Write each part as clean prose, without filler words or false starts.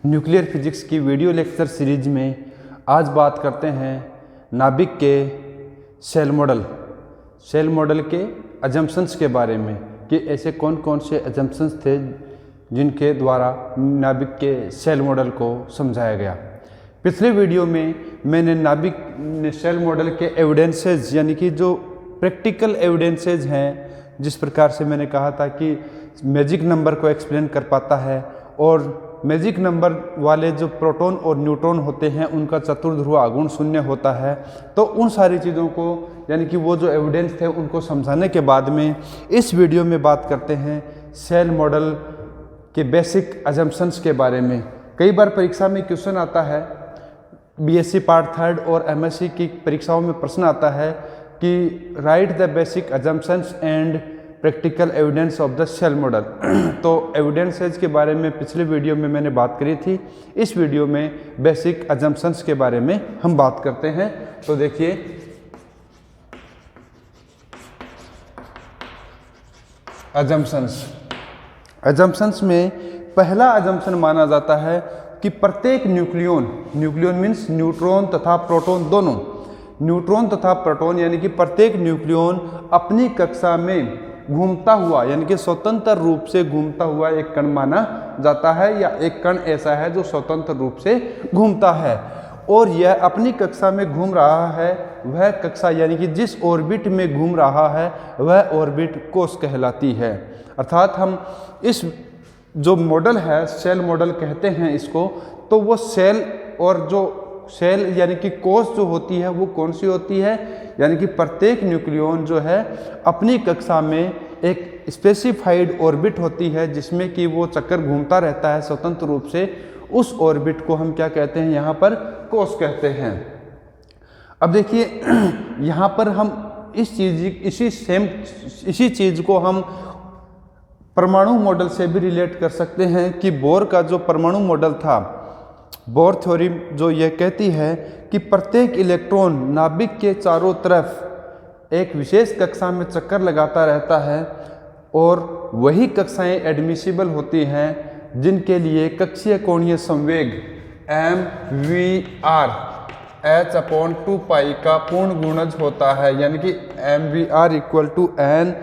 Nuclear physics की video lecture series में आज बात करते हैं नाभिक के सेल मॉडल के अजम्पशंस के बारे में कि ऐसे कौन कौन से अजम्पशंस थे जिनके द्वारा नाभिक के सेल मॉडल को समझाया गया। पिछले वीडियो में मैंने नाभिक सेल मॉडल के एविडेंसेस यानी कि जो प्रैक्टिकल एविडेंसेस हैं, जिस प्रकार से मैंने कहा था कि मैजिक नंबर को एक्सप्लेन कर पाता है और मैजिक नंबर वाले जो प्रोटॉन और न्यूट्रॉन होते हैं उनका चतुर्ध्रुव आघूर्ण शून्य होता है। तो उन सारी चीज़ों को यानी कि वो जो एविडेंस थे उनको समझाने के बाद में इस वीडियो में बात करते हैं सेल मॉडल के बेसिक अजम्पशंस के बारे में। कई बार परीक्षा में क्वेश्चन आता है, बीएससी पार्ट 3 और एमएससी की परीक्षाओं में प्रश्न आता है कि write the basic assumptions and practical evidence of the cell model. तो एविडेंसेस के बारे में पिछले वीडियो में मैंने बात करी थी। इस वीडियो में बेसिक अजम्पशंस के बारे में हम बात करते हैं। तो देखिए, अजम्पशंस में पहला अजम्पशन माना जाता है कि प्रत्येक न्यूक्लियन मीन्स न्यूट्रॉन तथा प्रोटॉन दोनों, न्यूट्रॉन तथा प्रोटॉन यानी कि प्रत्येक न्यूक्लियन अपनी कक्षा में घूमता हुआ यानी कि स्वतंत्र रूप से घूमता हुआ एक कण माना जाता है, या एक कण ऐसा है जो स्वतंत्र रूप से घूमता है और यह अपनी कक्षा में घूम रहा है। वह कक्षा यानी कि जिस ऑर्बिट में घूम रहा है वह ऑर्बिट कोश कहलाती है। अर्थात हम इस जो मॉडल है सेल मॉडल कहते हैं इसको, तो वो सेल और जो सेल यानी कि कोश जो होती है वो कौन सी होती है, यानी कि प्रत्येक न्यूक्लियन जो है अपनी कक्षा में एक स्पेसिफाइड ऑर्बिट होती है जिसमें कि वो चक्कर घूमता रहता है स्वतंत्र रूप से। उस ऑर्बिट को हम क्या कहते हैं, यहाँ पर कोश कहते हैं। अब देखिए यहाँ पर हम इसी चीज़ को हम परमाणु मॉडल से भी रिलेट कर सकते हैं कि बोर का जो परमाणु मॉडल था, बोर थ्योरी जो यह कहती है कि प्रत्येक इलेक्ट्रॉन नाभिक के चारों तरफ एक विशेष कक्षा में चक्कर लगाता रहता है और वही कक्षाएं एडमिसिबल होती हैं जिनके लिए कक्षीय कोणीय संवेग mvr h/2π का पूर्ण गुणज होता है, यानी कि mvr = n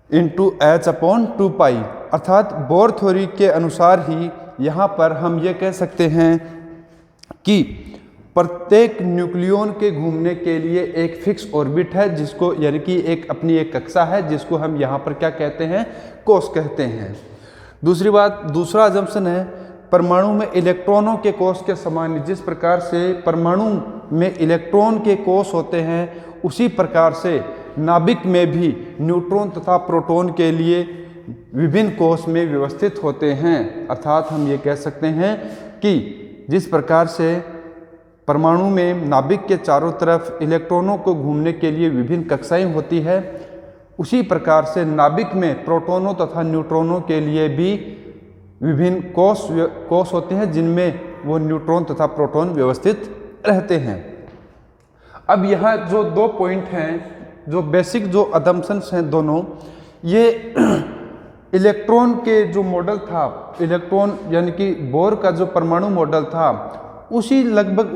× h/2π। अर्थात बोर थ्योरी के अनुसार ही यहाँ पर हम ये कह सकते हैं कि प्रत्येक न्यूक्लियन के घूमने के लिए एक फिक्स ऑर्बिट है जिसको यानी कि एक अपनी एक कक्षा है जिसको हम यहाँ पर क्या कहते हैं, कोश कहते हैं। दूसरा अजम्पशन है परमाणु में इलेक्ट्रॉनों के कोश के समान। जिस प्रकार से परमाणु में इलेक्ट्रॉन के कोश होते हैं उसी प्रकार से नाभिक में भी न्यूट्रॉन तथा प्रोटॉन के लिए विभिन्न कोश में व्यवस्थित होते हैं। अर्थात हम ये कह सकते हैं कि जिस प्रकार से परमाणु में नाभिक के चारों तरफ इलेक्ट्रॉनों को घूमने के लिए विभिन्न कक्षाएं होती है, उसी प्रकार से नाभिक में प्रोटॉनों तथा न्यूट्रॉनों के लिए भी विभिन्न कोश होते हैं जिनमें वो न्यूट्रॉन तथा प्रोटॉन व्यवस्थित रहते हैं। अब यहाँ जो 2 पॉइंट हैं, जो बेसिक जो अजम्पशंस हैं दोनों, ये इलेक्ट्रॉन के जो मॉडल था, इलेक्ट्रॉन यानी कि बोर का जो परमाणु मॉडल था उसी लगभग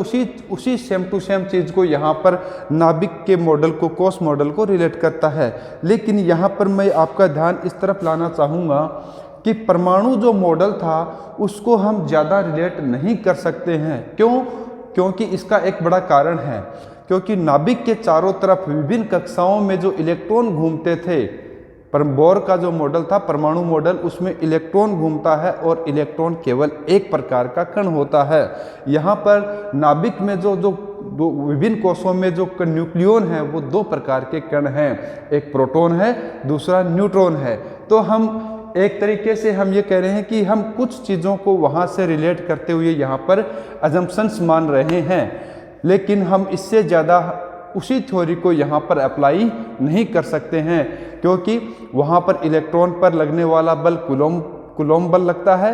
उसी सेम टू सेम चीज़ को यहाँ पर नाभिक के मॉडल को, कोश मॉडल को रिलेट करता है। लेकिन यहाँ पर मैं आपका ध्यान इस तरफ लाना चाहूँगा कि परमाणु जो मॉडल था उसको हम ज़्यादा रिलेट नहीं कर सकते हैं। क्योंकि इसका एक बड़ा कारण है, क्योंकि नाभिक के चारों तरफ विभिन्न कक्षाओं में जो इलेक्ट्रॉन घूमते थे, पर बोर का जो मॉडल था परमाणु मॉडल, उसमें इलेक्ट्रॉन घूमता है और इलेक्ट्रॉन केवल एक प्रकार का कण होता है। यहाँ पर नाभिक में जो विभिन्न कोशों में जो न्यूक्लियन है वो 2 प्रकार के कण हैं, एक प्रोटॉन है, दूसरा न्यूट्रॉन है। तो हम एक तरीके से हम ये कह रहे हैं कि हम कुछ चीज़ों को वहाँ से रिलेट करते हुए यहाँ पर अजम्पशंस मान रहे हैं, लेकिन हम इससे ज़्यादा उसी थ्योरी को यहाँ पर अप्लाई नहीं कर सकते हैं, क्योंकि वहाँ पर इलेक्ट्रॉन पर लगने वाला बल कूलॉम बल लगता है,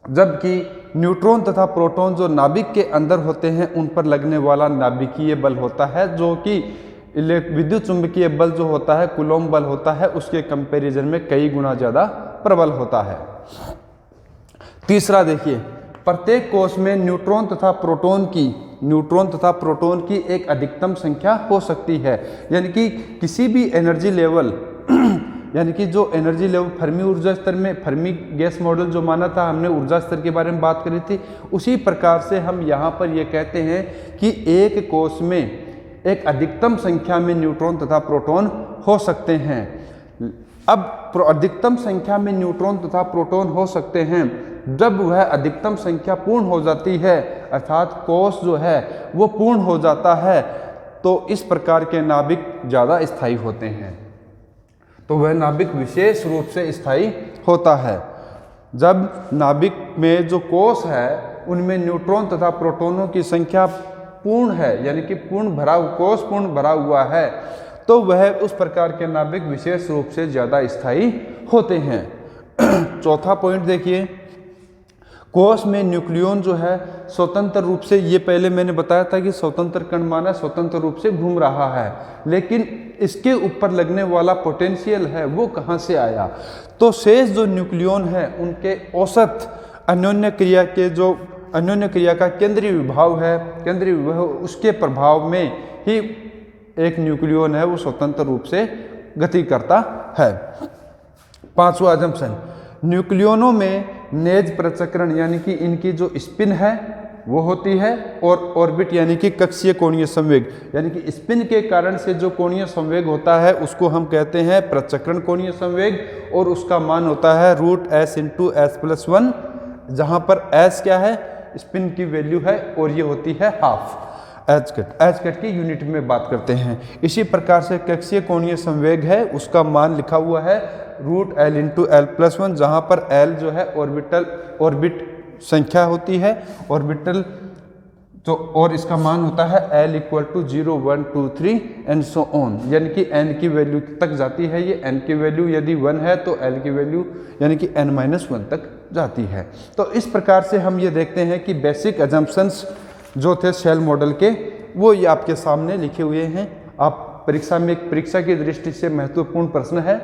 जबकि न्यूट्रॉन तथा प्रोटॉन जो नाभिक के अंदर होते हैं उन पर लगने वाला नाभिकीय बल होता है, जो कि विद्युत चुंबकीय बल जो होता है, कूलॉम बल होता है, उसके कंपैरिजन में कई गुना ज़्यादा प्रबल होता है। तीसरा देखिए, प्रत्येक कोष में न्यूट्रॉन तथा प्रोटॉन की एक अधिकतम संख्या हो सकती है। यानी कि किसी भी एनर्जी लेवल यानी कि जो एनर्जी लेवल फर्मी ऊर्जा स्तर में, फर्मी गैस मॉडल जो माना था हमने, ऊर्जा स्तर के बारे में बात करी थी, उसी प्रकार से हम यहाँ पर ये कहते हैं कि एक कोष में एक अधिकतम संख्या में न्यूट्रॉन तथा प्रोटॉन हो सकते हैं। अब अधिकतम संख्या में न्यूट्रॉन तथा प्रोटॉन हो सकते हैं जब वह अधिकतम संख्या पूर्ण हो जाती है, अर्थात कोष जो है वो पूर्ण हो जाता है, तो इस प्रकार के नाभिक ज़्यादा स्थायी होते हैं। तो वह नाभिक विशेष रूप से स्थायी होता है जब नाभिक में जो कोष है उनमें न्यूट्रॉन तथा प्रोटॉनों की संख्या पूर्ण है, यानी कि कोष पूर्ण भरा हुआ है, तो वह उस प्रकार के नाभिक विशेष रूप से ज़्यादा स्थायी होते हैं। चौथा पॉइंट देखिए, कोष में न्यूक्लियन जो है स्वतंत्र रूप से, ये पहले मैंने बताया था कि स्वतंत्र कण माना स्वतंत्र रूप से घूम रहा है, लेकिन इसके ऊपर लगने वाला पोटेंशियल है वो कहाँ से आया? तो शेष जो न्यूक्लियन है उनके औसत अन्योन्य क्रिया का केंद्रीय विभव उसके प्रभाव में ही एक न्यूक्लियन है वो स्वतंत्र रूप से गति करता है। पांचवा अजम्पशन, न्यूक्लियनों में नेज प्रचक्रण यानी कि इनकी जो स्पिन है वो होती है, और ऑर्बिट यानी कि कक्षीय कोणीय संवेग, यानी कि स्पिन के कारण से जो कोणीय संवेग होता है उसको हम कहते हैं प्रचक्रण कोणीय संवेग, और उसका मान होता है √s × s+1, जहाँ पर s क्या है, स्पिन की वैल्यू है, और ये होती है हाफ। एच कट की यूनिट में बात करते हैं। इसी प्रकार से कक्षीय कोणीय संवेग है, उसका मान लिखा हुआ है √L × l+1, जहाँ पर L जो है ऑर्बिट संख्या होती है, ऑर्बिटल तो, और इसका मान होता है L = 0, 1, 2, 3 एंड सो ऑन, यानी कि n की वैल्यू तक जाती है। ये n की वैल्यू यदि 1 है तो L की वैल्यू यानी कि n-1 तक जाती है। तो इस प्रकार से हम ये देखते हैं कि बेसिक अजम्पशंस जो थे शेल मॉडल के, वो ये आपके सामने लिखे हुए हैं। आप परीक्षा की दृष्टि से महत्वपूर्ण प्रश्न है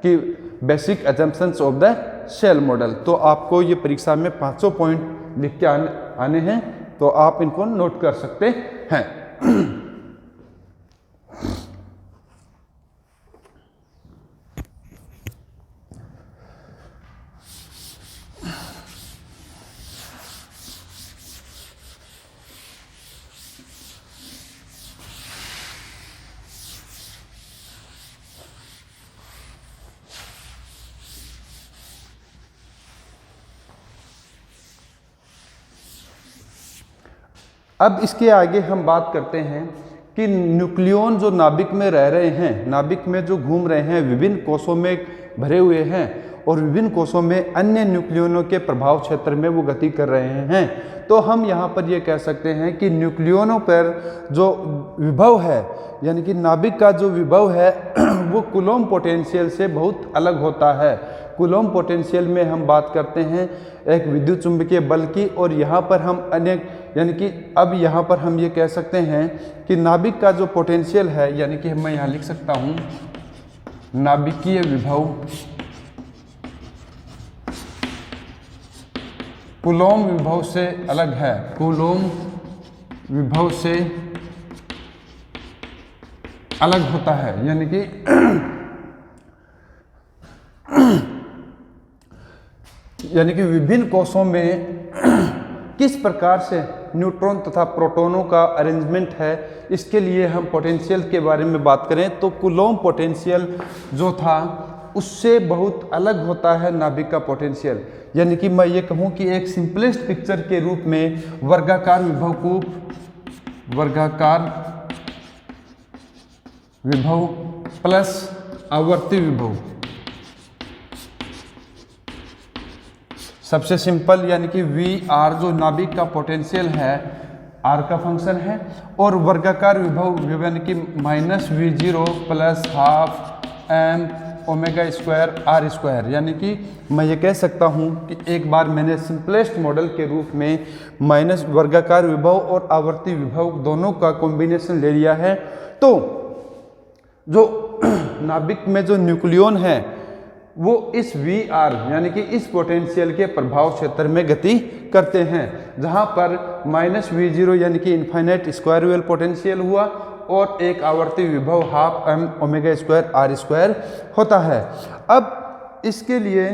कि basic assumptions of the shell model, तो आपको ये परीक्षा में 500 पॉइंट लिख के आने हैं, तो आप इनको नोट कर सकते हैं। अब इसके आगे हम बात करते हैं कि न्यूक्लियन जो नाभिक में रह रहे हैं, नाभिक में जो घूम रहे हैं, विभिन्न कोषों में भरे हुए हैं, और विभिन्न कोषों में अन्य न्यूक्लियनों के प्रभाव क्षेत्र में वो गति कर रहे हैं। तो हम यहाँ पर ये कह सकते हैं कि न्यूक्लियनों पर जो विभव है, यानी कि नाभिक का जो विभव है वो कूलॉम पोटेंशियल से बहुत अलग होता है। कूलॉम पोटेंशियल में हम बात करते हैं एक विद्युत चुंबकीय बल की, और यहाँ पर हम यानी कि अब यहाँ पर हम ये कह सकते हैं कि नाभिक का जो पोटेंशियल है, यानी कि मैं यहाँ लिख सकता हूँ नाभिकीय विभव कूलॉम विभव से अलग है, कूलॉम विभव से अलग होता है। यानी कि विभिन्न कोषों में किस प्रकार से न्यूट्रॉन तथा प्रोटॉनों का अरेंजमेंट है, इसके लिए हम पोटेंशियल के बारे में बात करें तो कूलॉम पोटेंशियल जो था उससे बहुत अलग होता है नाभिक का पोटेंशियल। यानी कि मैं ये कहूँ कि एक सिंपलेस्ट पिक्चर के रूप में वर्गाकार विभव प्लस आवर्ती विभव, सबसे सिंपल, यानी कि VR जो नाभिक का पोटेंशियल है R का फंक्शन है, और वर्गाकार विभव यानी कि -V0 + ½ m⍵² यानी कि मैं ये कह सकता हूँ कि एक बार मैंने सिंपलेस्ट मॉडल के रूप में माइनस वर्गाकार विभव और आवर्ती विभव दोनों का कॉम्बिनेशन ले लिया है। तो जो नाभिक में जो न्यूक्लियन है वो इस वी आर यानी कि इस पोटेंशियल के प्रभाव क्षेत्र में गति करते हैं, जहां पर -v0 यानी कि इनफाइनाइट स्क्वायर वेव पोटेंशियल हुआ और एक आवर्ती विभव half m omega square r square होता है। अब इसके लिए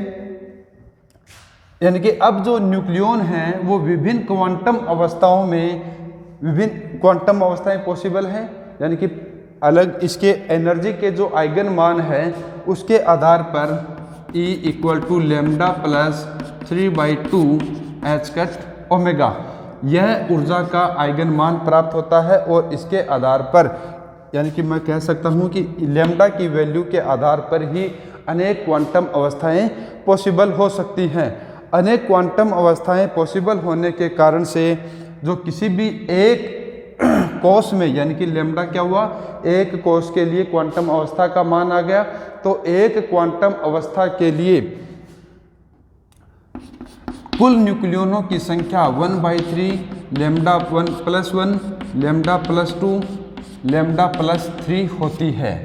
यानी कि अब जो न्यूक्लियन हैं वो विभिन्न क्वांटम अवस्थाओं में विभिन्न क्वांटम अवस्थाएं पॉसिबल हैं, यानी कि अलग इसके एनर्जी के जो आइगन मान है उसके आधार पर E = lambda plus 3/2 h cut omega यह ऊर्जा का आइगन मान प्राप्त होता है। और इसके आधार पर यानी कि मैं कह सकता हूं कि लैम्डा की वैल्यू के आधार पर ही अनेक क्वांटम अवस्थाएं पॉसिबल हो सकती हैं। अनेक क्वांटम अवस्थाएं पॉसिबल होने के कारण से जो किसी भी एक कोस में यानी कि लैम्डा क्या हुआ, एक कोस के लिए क्वांटम अवस्था का मान आ गया, तो एक क्वांटम अवस्था के लिए कुल न्यूक्लियनों की संख्या 1/3 लैम्डा 1+1 लैम्डा +2 लैम्डा +3 होती है।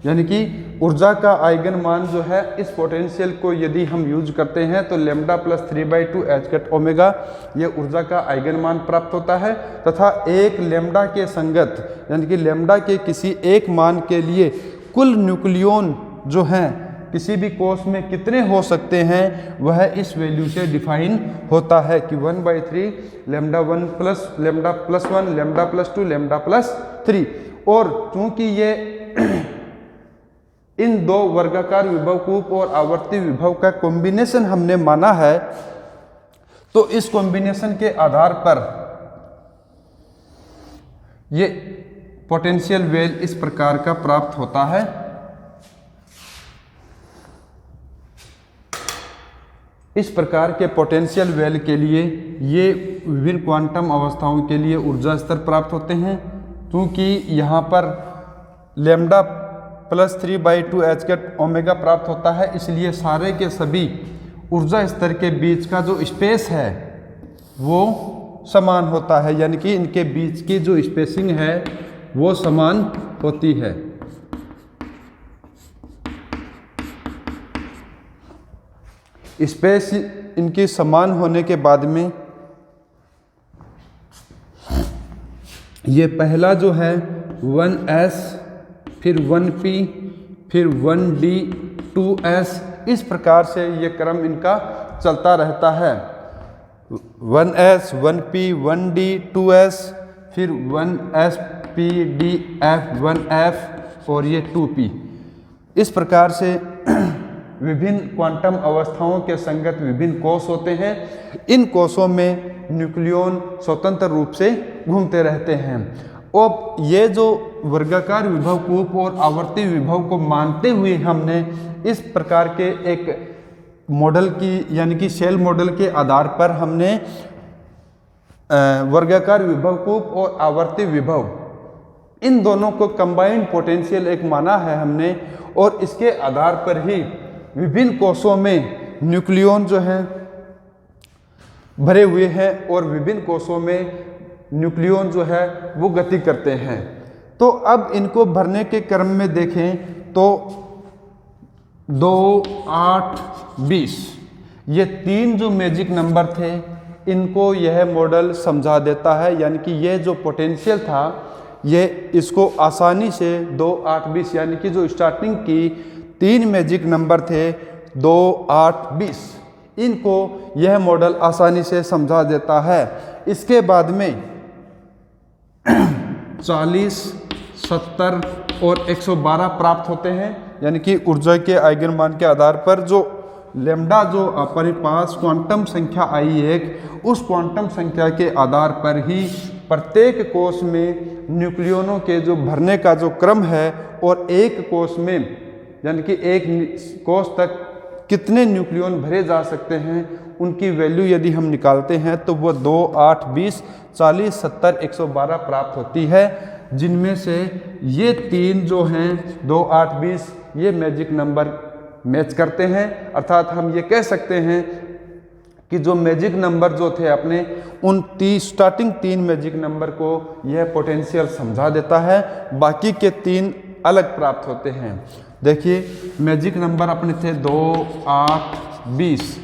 यानी कि ऊर्जा का आइगन मान जो है इस पोटेंशियल को यदि हम यूज करते हैं तो लैम्डा + 3/2 h कट ओमेगा ये ऊर्जा का आइगन मान प्राप्त होता है, तथा एक लैम्डा के संगत यानी कि लैम्डा के किसी एक मान के लिए कुल न्यूक्लियन जो हैं किसी भी कोष में कितने हो सकते हैं वह इस वैल्यू से डिफाइन होता है कि 1/3 लैम्डा 1+1 लैम्डा +2 लैम्डा +3। और चूंकि ये इन दो वर्गाकार विभव कूप और आवर्ती विभव का कॉम्बिनेशन हमने माना है, तो इस कॉम्बिनेशन के आधार पर ये पोटेंशियल वेल इस प्रकार का प्राप्त होता है। इस प्रकार के पोटेंशियल वेल के लिए ये विभिन्न क्वांटम अवस्थाओं के लिए ऊर्जा स्तर प्राप्त होते हैं। क्योंकि यहाँ पर लैम्डा + 3/2 h कट ओमेगा प्राप्त होता है, इसलिए सारे के सभी ऊर्जा स्तर के बीच का जो स्पेस है वो समान होता है, यानी कि इनके बीच की जो स्पेसिंग है वो समान होती है। स्पेस इनकी समान होने के बाद में ये पहला जो है 1s फिर 1p फिर 1d 2s इस प्रकार से ये क्रम इनका चलता रहता है। 1s 1p 1d 2s फिर 1sp df 1f और ये 2p। इस प्रकार से विभिन्न क्वांटम अवस्थाओं के संगत विभिन्न कोष होते हैं। इन कोषों में न्यूक्लियन स्वतंत्र रूप से घूमते रहते हैं। और ये जो वर्गाकार विभव कूप और आवर्ती विभव को मानते हुए हमने इस प्रकार के एक मॉडल की यानी कि सेल मॉडल के आधार पर हमने वर्गाकार विभव कूप और आवर्ती विभव इन दोनों को कंबाइंड पोटेंशियल एक माना है हमने। और इसके आधार पर ही विभिन्न कोषों में न्यूक्लियन जो हैं भरे हुए हैं और विभिन्न कोषों में न्यूक्लियन जो है वो गति करते हैं। तो अब इनको भरने के क्रम में देखें तो 2, 8, 20 ये तीन जो मैजिक नंबर थे इनको यह मॉडल समझा देता है। यानी कि ये जो पोटेंशियल था ये इसको आसानी से 2, 8, 20 यानी कि जो स्टार्टिंग की तीन मैजिक नंबर थे 2, 8, 20 इनको यह मॉडल आसानी से समझा देता है। इसके बाद में 40, 70 और 112 प्राप्त होते हैं। यानी कि ऊर्जा के आइगन मान के आधार पर जो लैम्डा जो अपने पास क्वांटम संख्या आई एक उस क्वांटम संख्या के आधार पर ही प्रत्येक कोष में न्यूक्लियनों के जो भरने का जो क्रम है और एक कोष में यानी कि एक कोष तक कितने न्यूक्लियन भरे जा सकते हैं उनकी वैल्यू यदि हम निकालते हैं तो वो 2, 8, 20, 40, 70, 112 प्राप्त होती है। जिनमें से ये तीन जो हैं 2, 8, 20 ये मैजिक नंबर मैच करते हैं। अर्थात हम ये कह सकते हैं कि जो मैजिक नंबर जो थे अपने उन स्टार्टिंग तीन मैजिक नंबर को यह पोटेंशियल समझा देता है। बाकी के तीन अलग प्राप्त होते हैं। देखिए मैजिक नंबर अपने थे 2, 8, 20,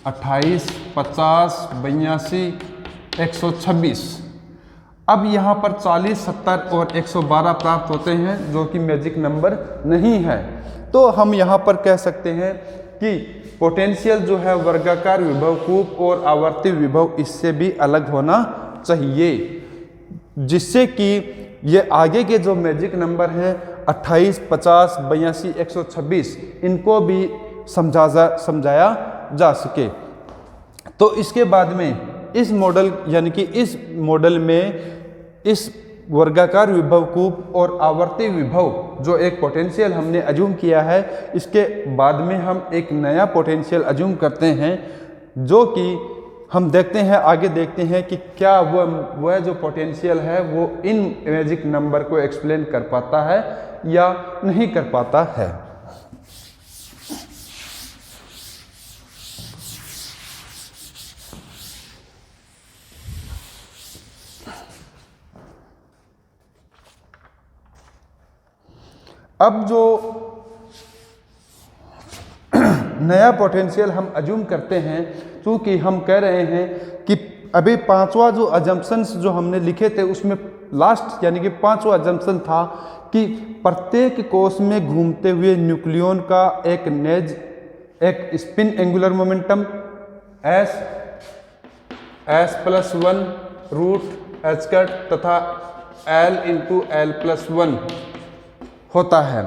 28, 50, 82, 126। अब यहाँ पर 40, 70 और 112 प्राप्त होते हैं जो कि मैजिक नंबर नहीं है। तो हम यहाँ पर कह सकते हैं कि पोटेंशियल जो है वर्गाकार विभव कूप और आवर्ती विभव इससे भी अलग होना चाहिए, जिससे कि ये आगे के जो मैजिक नंबर हैं 28, 50, 82, 126 इनको भी समझाया जा सके। तो इसके बाद में इस मॉडल यानी कि इस मॉडल में इस वर्गाकार विभव कूप और आवर्ती विभव जो एक पोटेंशियल हमने अज्यूम किया है, इसके बाद में हम एक नया पोटेंशियल अज्यूम करते हैं जो कि हम देखते हैं, आगे देखते हैं कि क्या वह जो पोटेंशियल है वो इन मैजिक नंबर को एक्सप्लेन कर पाता है या नहीं कर पाता है। अब जो नया पोटेंशियल हम अज्यूम करते हैं, क्योंकि हम कह रहे हैं कि अभी पांचवा जो अजम्पशंस जो हमने लिखे थे उसमें लास्ट यानी कि पांचवा अजम्पशन था कि प्रत्येक कोश में घूमते हुए न्यूक्लियन का एक spin angular momentum s+1 root h तथा l×l+1 होता है।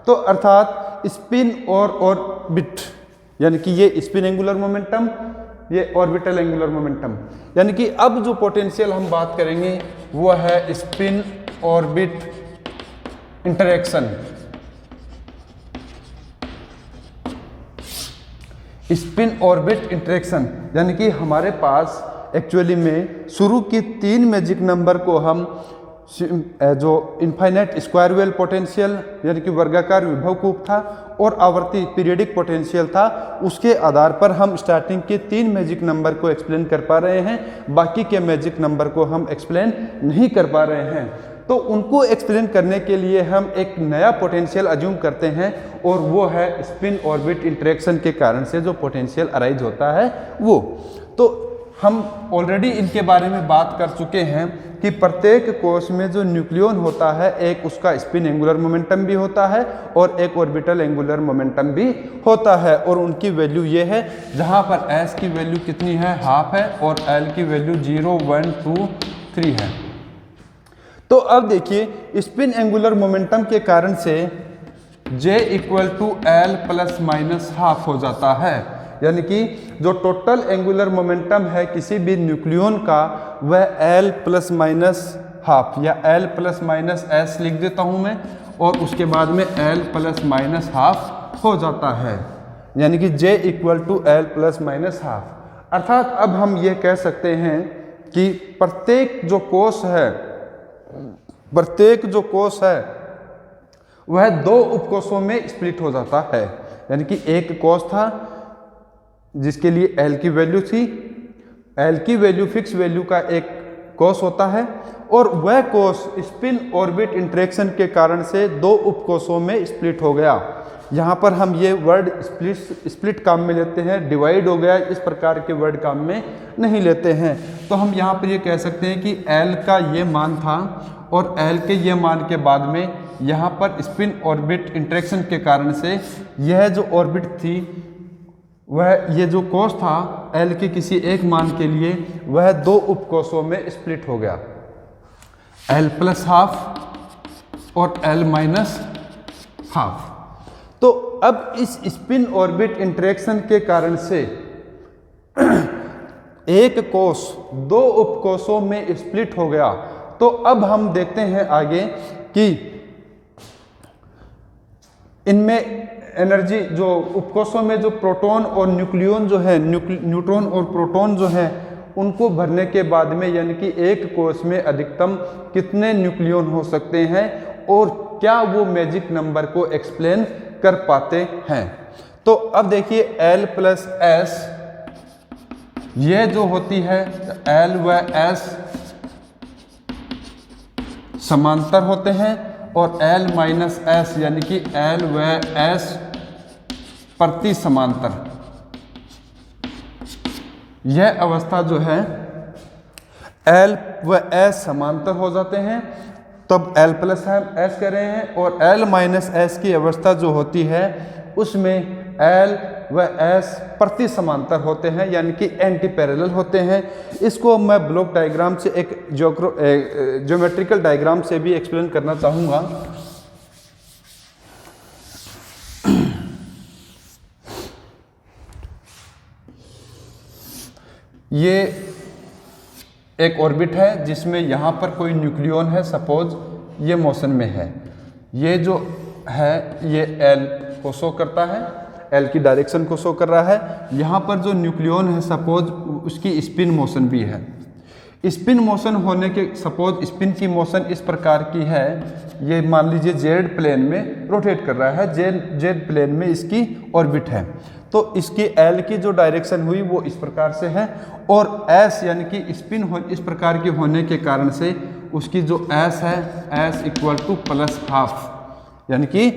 तो अर्थात स्पिन और ऑर्बिट यानी कि ये स्पिन एंगुलर मोमेंटम, ये ऑर्बिटल एंगुलर मोमेंटम, यानी कि अब जो पोटेंशियल हम बात करेंगे वो है spin orbit interaction. Spin orbit interaction यानी कि हमारे पास एक्चुअली में शुरू की 3 मैजिक नंबर को हम जो इनफाइनाइट स्क्वायर वेल पोटेंशियल यानी कि वर्गाकार विभव कूप था और आवर्ती पीरियडिक पोटेंशियल था, उसके आधार पर हम स्टार्टिंग के 3 मैजिक नंबर को एक्सप्लेन कर पा रहे हैं, बाकी के मैजिक नंबर को हम एक्सप्लेन नहीं कर पा रहे हैं। तो उनको एक्सप्लेन करने के लिए हम एक नया पोटेंशियल अज्यूम करते हैं और वो है स्पिन ऑर्बिट इंटरेक्शन के कारण से जो पोटेंशियल अराइज होता है वो। तो हम ऑलरेडी इनके बारे में बात कर चुके हैं कि प्रत्येक कोश में जो न्यूक्लियन होता है एक उसका स्पिन एंगुलर मोमेंटम भी होता है और एक ऑर्बिटल एंगुलर मोमेंटम भी होता है, और उनकी वैल्यू ये है जहाँ पर s की वैल्यू कितनी है, हाफ है, और l की वैल्यू 0, 1, 2, 3 है। तो अब देखिए स्पिन एंगुलर मोमेंटम के कारण से J = l ±½ हो जाता है, यानी कि जो टोटल एंगुलर मोमेंटम है किसी भी न्यूक्लियन का वह l ±½ या l ± s लिख देता हूं मैं, और उसके बाद में l ±½ हो जाता है, यानी कि J = l ±½ अर्थात अब हम ये कह सकते हैं कि प्रत्येक जो कोश है वह 2 उपकोशों में स्प्लिट हो जाता है, यानी कि एक कोश था जिसके लिए L की वैल्यू थी, L की वैल्यू फिक्स वैल्यू का एक कोश होता है, और वह कोश स्पिन ऑर्बिट इंटरेक्शन के कारण से 2 उपकोशों में स्प्लिट हो गया। यहाँ पर हम ये वर्ड स्प्लिट काम में लेते हैं, डिवाइड हो गया इस प्रकार के वर्ड काम में नहीं लेते हैं। तो हम यहाँ पर ये कह सकते हैं कि L का ये मान था और L के ये मान के बाद में यहाँ पर स्पिन ऑर्बिट इंटरेक्शन के कारण से यह जो ऑर्बिट थी वह ये जो कोश था L के किसी एक मान के लिए वह 2 उपकोशों में स्प्लिट हो गया, L +½ और L -½ तो अब इस स्पिन ऑर्बिट इंटरेक्शन के कारण से एक कोश 2 उपकोशों में स्प्लिट हो गया। तो अब हम देखते हैं आगे कि इनमें एनर्जी जो उपकोशों में जो प्रोटॉन और न्यूक्लियन जो है न्यूट्रॉन और प्रोटॉन जो है उनको भरने के बाद में यानी कि एक कोश में अधिकतम कितने न्यूक्लियन हो सकते हैं और क्या वो मैजिक नंबर को एक्सप्लेन कर पाते हैं। तो अब देखिए L + S ये जो होती है L व S समांतर होते हैं और L माइनस एस यानी कि L व S प्रति समांतर, यह अवस्था जो है L व S समांतर हो जाते हैं तब L प्लस S कह रहे हैं, और L माइनस S की अवस्था जो होती है उसमें L व S प्रति समांतर होते हैं यानी कि एंटी पैरेलल होते हैं। इसको मैं ब्लॉक डायग्राम से एक ज्योमेट्रिकल डायग्राम से भी एक्सप्लेन करना चाहूँगा। ये एक ऑर्बिट है जिसमें यहाँ पर कोई न्यूक्लियन है, सपोज ये मोशन में है, ये जो है ये L को शो करता है, L की डायरेक्शन को शो कर रहा है। यहाँ पर जो न्यूक्लियन है सपोज उसकी स्पिन मोशन भी है। स्पिन मोशन होने के सपोज स्पिन की मोशन इस प्रकार की है, ये मान लीजिए जेड प्लेन में रोटेट कर रहा है, जेड प्लेन में इसकी ऑर्बिट है, तो इसकी L की जो डायरेक्शन हुई वो इस प्रकार से है, और S यानी कि स्पिन इस प्रकार की होने के कारण से उसकी जो S है S equal two plus half, यानी कि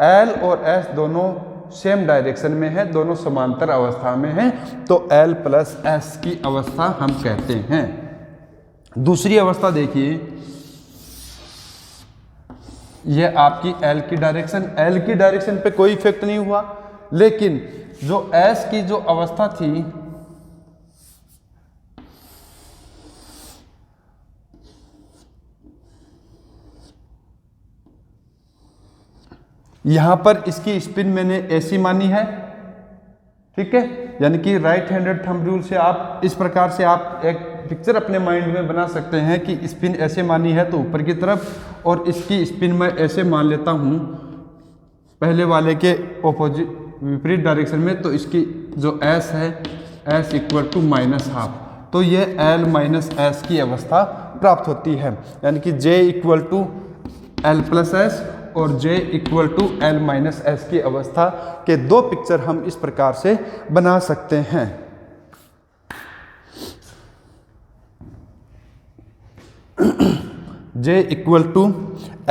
L और S दोनों सेम डायरेक्शन में है, दोनों समांतर अवस्था में है, तो L प्लस S की अवस्था हम कहते हैं। दूसरी अवस्था देखिए, यह आपकी L की डायरेक्शन, L की डायरेक्शन पे कोई इफेक्ट नहीं हुआ, लेकिन जो S की जो अवस्था थी यहां पर इसकी स्पिन मैंने ऐसी मानी है, ठीक है, यानी कि राइट हैंडेड थंब रूल से आप इस प्रकार से आप एक पिक्चर अपने माइंड में बना सकते हैं कि स्पिन ऐसे मानी है तो ऊपर की तरफ, और इसकी स्पिन मैं ऐसे मान लेता हूं पहले वाले के ऑपोजिट विपरीत डायरेक्शन में, तो इसकी जो S है S equal to minus half, तो ये L माइनस S की अवस्था प्राप्त होती है, यानी कि J equal to L plus S और J equal to L minus S की अवस्था के दो पिक्चर हम इस प्रकार से बना सकते हैं। J equal to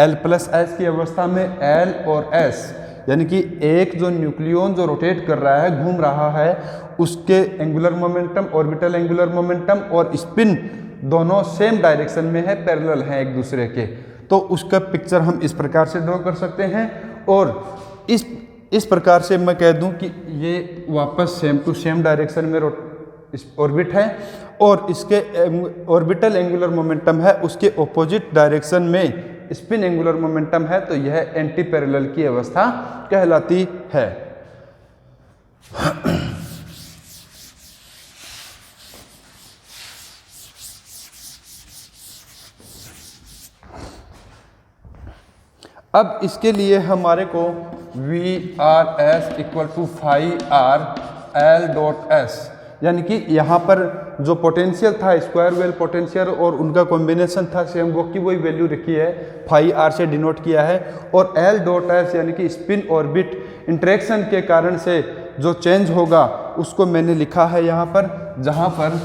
L plus S की अवस्था में L और S यानी कि एक जो न्यूक्लियन जो रोटेट कर रहा है, घूम रहा है, उसके angular momentum, orbital angular momentum और स्पिन दोनों सेम डायरेक्शन में है, पैरेलल हैं एक दूसरे के, तो उसका पिक्चर हम इस प्रकार से ड्रॉ कर सकते हैं। और इस प्रकार से मैं कह दूं कि ये वापस सेम टू सेम डायरेक्शन में ऑर्बिट है, और इसके ऑर्बिटल एंगुलर मोमेंटम है उसके ऑपोजिट डायरेक्शन में स्पिन एंगुलर मोमेंटम है, तो यह एंटी पैरेलल की अवस्था कहलाती है। अब इसके लिए हमारे को VRS equal to phi R L dot S, यानी कि यहाँ पर जो पोटेंशियल था स्क्वायर वेल पोटेंशियल और उनका कॉम्बिनेशन था सेम, वो की वही वैल्यू रखी है, फाई आर से डिनोट किया है, और L डॉट S यानी कि स्पिन ऑर्बिट इंटरेक्शन के कारण से जो चेंज होगा उसको मैंने लिखा है यहाँ पर, जहाँ पर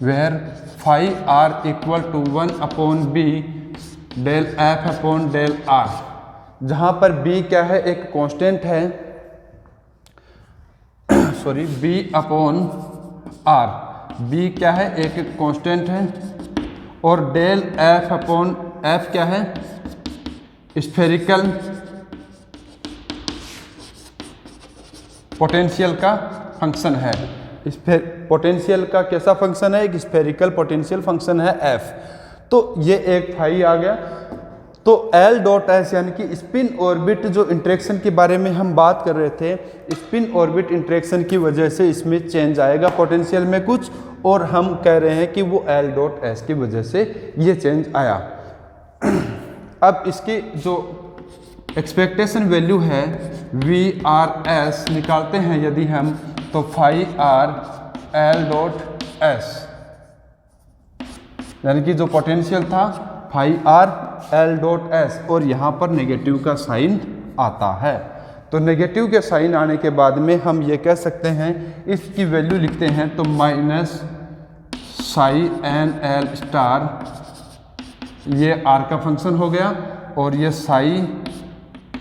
where phi R equal to 1/b del F upon del R, जहाँ पर B क्या है, एक कांस्टेंट है, sorry B upon R, B क्या है, एक कांस्टेंट है, और डेल F अपॉन F क्या है, स्फेरिकल पोटेंशियल का फंक्शन है। पोटेंशियल का कैसा फंक्शन है, एक स्फेरिकल पोटेंशियल फंक्शन है F, तो ये एक फाई आ गया। तो L डॉट S यानी कि स्पिन ऑर्बिट जो इंटरेक्शन के बारे में हम बात कर रहे थे, स्पिन ऑर्बिट इंटरेक्शन की वजह से इसमें चेंज आएगा पोटेंशियल में कुछ, और हम कह रहे हैं कि वो L डॉट S की वजह से ये चेंज आया। अब इसकी जो एक्सपेक्टेशन वैल्यू है VRS निकालते हैं यदि हम, तो phi R L dot S, यानी कि जो पोटेंशियल था phi R L dot S, और यहाँ पर नेगेटिव का साइन आता है, तो नेगेटिव के साइन आने के बाद में हम ये कह सकते हैं, इसकी वैल्यू लिखते हैं तो minus psi N L star ये आर का फंक्शन हो गया, और ये psi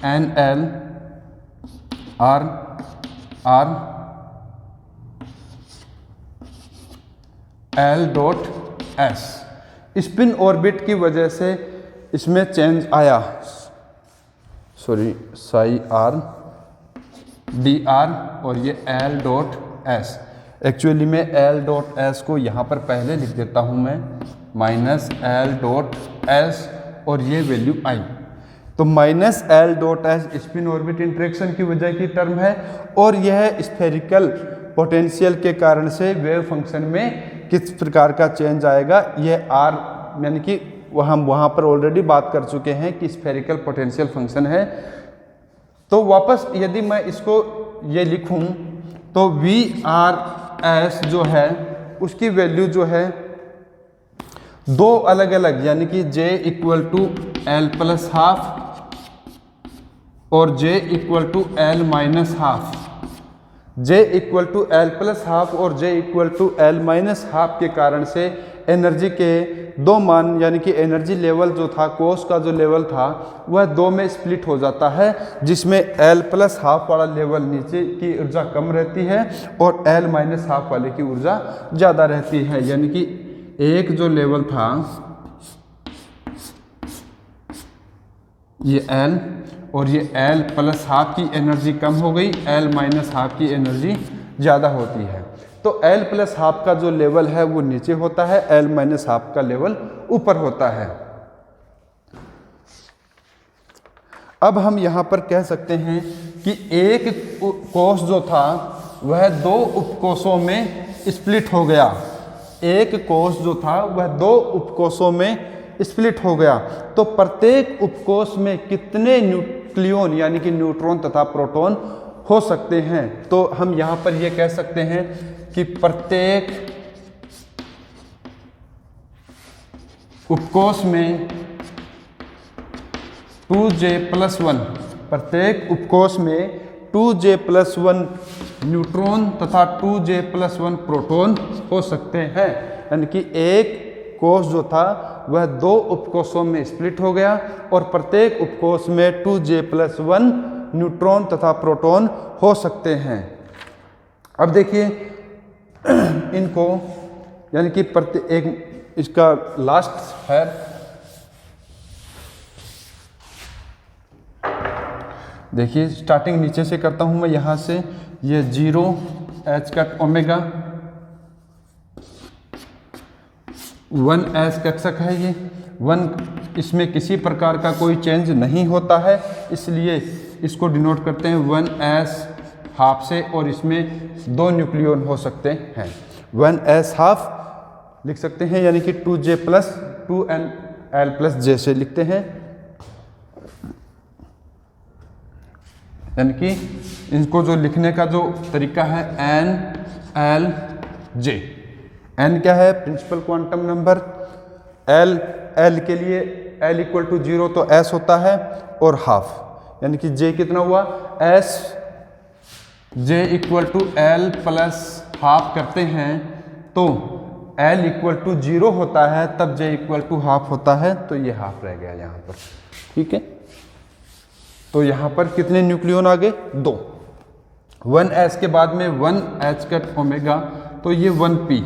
N L R R L dot S. Spin orbit की वजह से इसमें चेंज आया, sorry psi R D R, और ये एल डॉट एस। एक्चुअली में एल डॉट एस को यहाँ पर पहले लिख देता हूँ मैं, माइनस एल डॉट एस, और ये वैल्यू आई। तो minus L dot S spin orbit interaction की वजह की टर्म है, और यह स्फेरिकल पोटेंशियल के कारण से वेव फंक्शन में किस प्रकार का चेंज आएगा, ये आर यानी कि हम वहाँ पर ऑलरेडी बात कर चुके हैं कि स्फेरिकल पोटेंशियल फंक्शन है। तो वापस यदि मैं इसको ये लिखूं तो वी आर एस जो है उसकी वैल्यू जो है दो अलग अलग, यानी कि J equal to L plus half और J equal to L minus half. J equal to L plus half और J equal to L minus half के कारण से एनर्जी के दो मान, यानी कि एनर्जी लेवल जो था, कोस का जो लेवल था, वह दो में स्प्लिट हो जाता है, जिसमें एल प्लस हाफ वाला लेवल नीचे की ऊर्जा कम रहती है और एल माइनस हाफ वाले की ऊर्जा ज़्यादा रहती है। यानी कि एक जो लेवल था ये एल, और ये एल प्लस हाफ की एनर्जी कम हो गई, एल माइनस हाफ की एनर्जी ज़्यादा होती है। तो एल प्लस हाफ का जो लेवल है वो नीचे होता है, एल माइनस हाफ का लेवल ऊपर होता है। अब हम यहाँ पर कह सकते हैं कि एक कोष जो था वह दो उपकोषों में स्प्लिट हो गया। एक कोष जो था वह दो उपकोषों में स्प्लिट हो गया। तो प्रत्येक उपकोष में कितने न्यूक्लियन यानी कि न्यूट्रॉन तथा प्रोटॉन हो सकते हैं? तो हम यहाँ पर यह कह सकते हैं कि प्रत्येक उपकोष में 2J+1, प्रत्येक उपकोष में 2J+1 न्यूट्रॉन तथा 2J+1 प्रोटॉन हो सकते हैं। यानी कि एक कोष जो था वह दो उपकोषों में स्प्लिट हो गया और प्रत्येक उपकोष में 2J+1 न्यूट्रॉन तथा प्रोटॉन हो सकते हैं। अब देखिए इनको, यानी कि प्रत्येक, इसका लास्ट है, देखिए स्टार्टिंग नीचे से करता हूं मैं, यहां से ये 0 H कट ओमेगा 1 S कक्षक है, ये 1, इसमें किसी प्रकार का कोई चेंज नहीं होता है, इसलिए इसको डिनोट करते हैं 1S हाफ से, और इसमें दो न्यूक्लियन हो सकते हैं। 1S हाफ लिख सकते हैं, यानी कि 2J+2L+J से लिखते हैं। यानी कि इनको जो लिखने का जो तरीका है NLJ। N क्या है? Principal quantum number. L के लिए L इक्वल टू 0 तो S होता है, और हाफ, यानी कि J कितना हुआ? S। J equal to L plus half करते हैं तो L इक्वल टू 0 होता है, तब J इक्वल टू हाफ होता है, तो ये हाफ रह गया यहाँ पर। ठीक है, तो यहाँ पर कितने न्यूक्लियन आ गए? 2। 1S के बाद में 1H कट ओमेगा, तो ये 1P।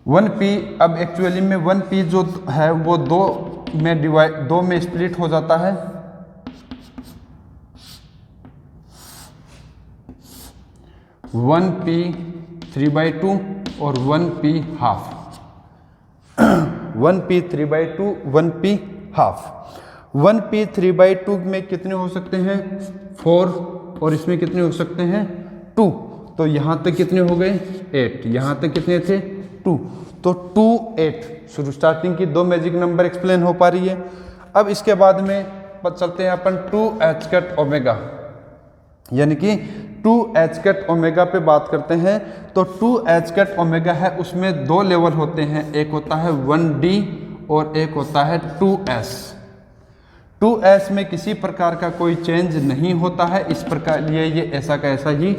1P अब एक्चुअली में 1P जो है वो दो में स्प्लिट हो जाता है। 1P 3/2 और 1P half. 1P 3/2, 1P half. 1P 3/2 में कितने हो सकते हैं? 4, और इसमें कितने हो सकते हैं? 2। तो यहाँ तक कितने हो गए? 8। यहाँ तक कितने थे? 2। तो 2, 8 शुरू स्टार्टिंग की दो मैजिक नंबर एक्सप्लेन हो पा रही है। अब इसके बाद में चलते हैं अपन 2H कट ओमेगा, यानी कि 2H कट ओमेगा पे बात करते हैं। तो 2H कट ओमेगा है, उसमें दो लेवल होते हैं, एक होता है 1D और एक होता है 2S। 2S में किसी प्रकार का कोई चेंज नहीं होता है, इस प्रकार ये ऐसा का ऐसा ही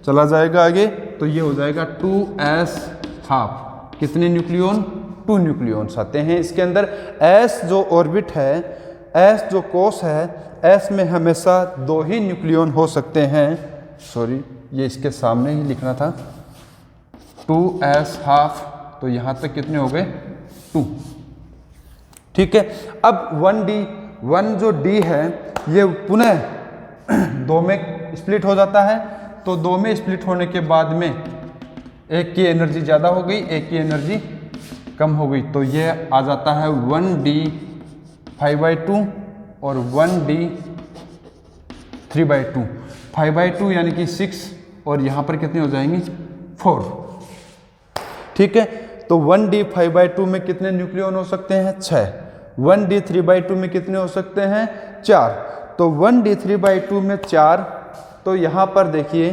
चला जाएगा आगे, तो ये हो जाएगा 2S हाफ। कितने न्यूक्लियन? 2 न्यूक्लियॉन्स आते हैं इसके अंदर। S जो ऑर्बिट है, S जो कोष है, S में हमेशा 2 ही न्यूक्लियॉन हो सकते हैं। सॉरी, ये इसके सामने ही लिखना था, 2s हाफ, तो यहाँ तक कितने हो गए 2। ठीक है, अब 1 जो D है ये पुनः 2 में स्प्लिट हो जाता है, तो 2 में स्प्लिट होने के बाद में एक की एनर्जी ज़्यादा हो गई, एक की एनर्जी कम हो गई, तो ये आ जाता है 1D 5/2 और 1D 3/2। 5/2 यानी कि 6 और यहाँ पर कितने हो जाएंगे 4। ठीक है, तो 1D 5/2 में कितने न्यूक्लियॉन हो सकते हैं 6। 1D 3/2 में कितने हो सकते हैं 4। तो 1D 3/2 में 4, तो यहाँ पर देखिए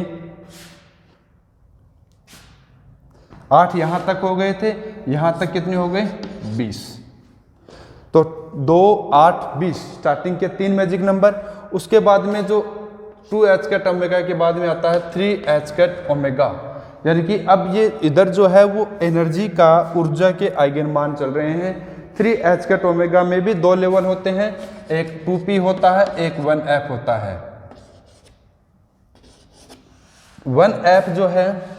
8 यहाँ तक हो गए थे, यहाँ तक कितने हो गए 20। तो 2, 8, 20 स्टार्टिंग के 3 मैजिक नंबर। उसके बाद में जो 2h कैट ओमेगा के बाद में आता है 3h कैट ओमेगा, यानी कि अब ये इधर जो है वो एनर्जी का, ऊर्जा के आइगन मान चल रहे हैं। 3h कैट ओमेगा में भी 2 लेवल होते हैं, एक 2p होता है, एक 1f होता है। 1f जो है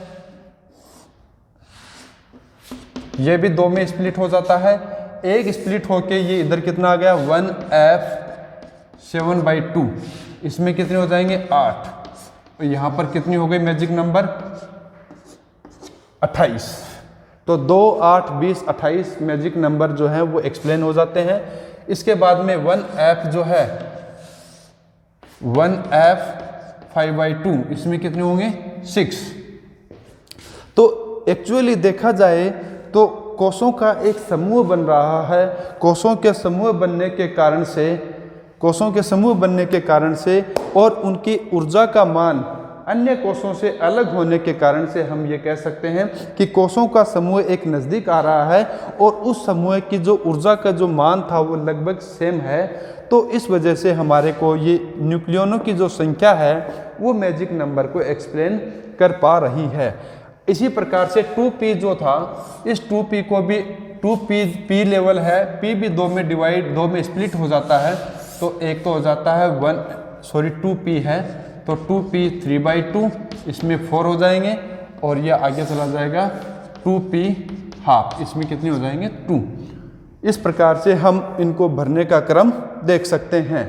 ये भी 2 में स्प्लिट हो जाता है, एक स्प्लिट होके ये इधर कितना आ गया 1f 7/2, इसमें कितने हो जाएंगे 8, तो यहाँ पर कितनी हो गई मैजिक नंबर 28। तो 2, 8, 20, 28 मैजिक नंबर जो है वो एक्सप्लेन हो जाते हैं। इसके बाद में 1f जो है 1f 5/2, इसमें कितने होंगे 6। तो एक्चुअली देखा जाए तो कोषों का एक समूह बन रहा है। कोषों के समूह बनने के कारण से और उनकी ऊर्जा का मान अन्य कोषों से अलग होने के कारण से हम ये कह सकते हैं कि कोषों का समूह एक नज़दीक आ रहा है और उस समूह की जो ऊर्जा का जो मान था वो लगभग सेम है। तो इस वजह से हमारे को ये न्यूक्लियनों की जो संख्या है वो मैजिक नंबर को एक्सप्लेन कर पा रही है। इसी प्रकार से 2p जो था, इस 2p को भी 2p लेवल है, p भी 2 में स्प्लिट हो जाता है, तो एक तो हो जाता है 2p है, तो 2p 3/2, इसमें 4 हो जाएंगे और ये आगे चला जाएगा 2p हाफ, इसमें कितने हो जाएंगे 2। इस प्रकार से हम इनको भरने का क्रम देख सकते हैं।